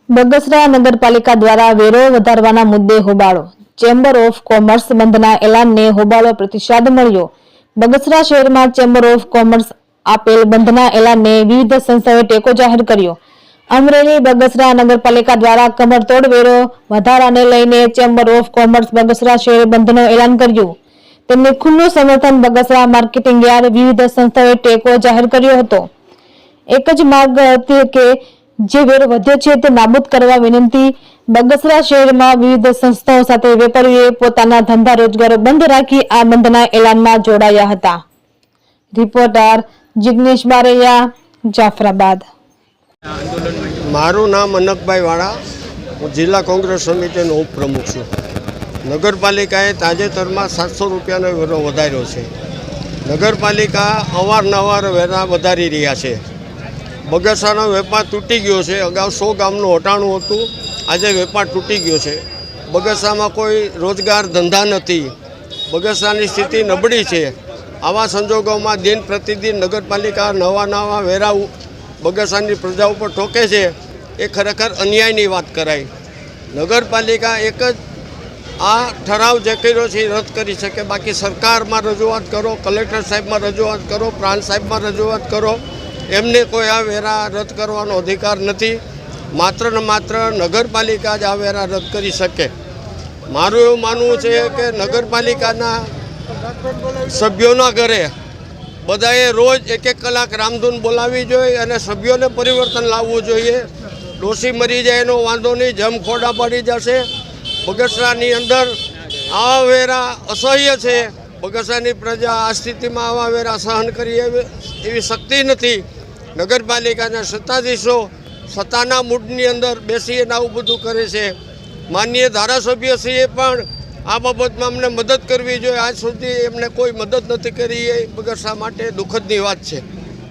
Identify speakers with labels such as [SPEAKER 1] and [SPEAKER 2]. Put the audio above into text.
[SPEAKER 1] બગસરા નગરપાલિકા દ્વારા વેરો વધારવાના મુદ્દે હોબાળો. ચેમ્બર ઓફ કોમર્સ બંધના એલાનને હોબાળો પ્રતિસાદ મળ્યો. બગસરા શહેરમાં ચેમ્બર ઓફ કોમર્સ આપેલ બંધના એલાનને વિવિધ સંસ્થાઓએ ટેકો જાહેર કર્યો. અમરેલી બગસરા નગરપાલિકા દ્વારા કમરતોડ વેરો વધારાને લઈને ચેમ્બર ઓફ કોમર્સ બગસરા શહેર બંધનું એલાન કર્યું. તેમને ખુલ્લું સમર્થન બગસરા માર્કેટિંગ યાર્ડ વિવિધ સંસ્થાઓએ ટેકો જાહેર કર્યો હતો. એક જ માંગ હતી કે જે વેરો વધ્યો છે તે નાબૂદ કરવા વિનંતી. બગસરા શહેરમાં વિવિધ સંસ્થાઓ સાથે વેપારીઓએ પોતાના ધંધા રોજગારો બંધ રાખી આ બંધના એલાનમાં જોડાયા હતા. રિપોર્ટર જિગ્નેશ બારૈયા, જાફરાબાદ.
[SPEAKER 2] મારું નામ અનકભાઈ વાળા, હું જિલ્લા કોંગ્રેસ સમિતિનો ઉપપ્રમુખ છું. નગરપાલિકાએ તાજેતરમાં 700 રૂપિયાનો વેરો વધાર્યો છે. નગરપાલિકા અવારનવાર વેરા વધારી રહ્યા છે. બગસરાનો વેપાર તૂટી ગયો છે. અગાઉ 100 ગામનું હટાણું હતું, આજે વેપાર તૂટી ગયો છે. બગસરામાં કોઈ રોજગાર ધંધા નથી. બગસરાની સ્થિતિ નબળી છે. આવા સંજોગોમાં દિન પ્રતિદિન નગરપાલિકા નવા વેરા બગસરાની પ્રજા ઉપર ઠોકે છે. એ ખરેખર અન્યાયની વાત કરાય. નગરપાલિકા એક જ આ ઠરાવ જે કર્યો છે એ રદ કરી શકે. બાકી સરકારમાં રજૂઆત કરો, કલેક્ટર સાહેબમાં રજૂઆત કરો, પ્રાંત સાહેબમાં રજૂઆત કરો. એમને કોઈ આ વેરા રદ કરવાનો અધિકાર નથી. માત્ર ને માત્ર નગરપાલિકા જ આ વેરા રદ કરી શકે. મારું એવું માનવું છે કે નગરપાલિકાના સભ્યોના ઘરે બધાએ રોજ 1-1 કલાક રામધૂન બોલાવવી જોઈએ અને સભ્યોને પરિવર્તન લાવવું જોઈએ. ડોસી મરી જાય એનો વાંધો નહીં, જમ ખોડા પડી જશે. બગસરાની અંદર આવા વેરા અસહ્ય છે. બગસરાની પ્રજા આ સ્થિતિમાં આવા વેરા સહન કરી એવી શક્તિ નથી. નગરપાલિકાના સત્તાધીશો સત્તાના મૂડની અંદર બેસીને આવું બધું કરે છે. માનનીય ધારાસભ્યશ્રીએ પણ આ બાબતમાં અમને મદદ કરવી જોઈએ. આજ સુધી એમને કોઈ મદદ નથી કરી. એ બગસરા માટે દુઃખદની વાત છે.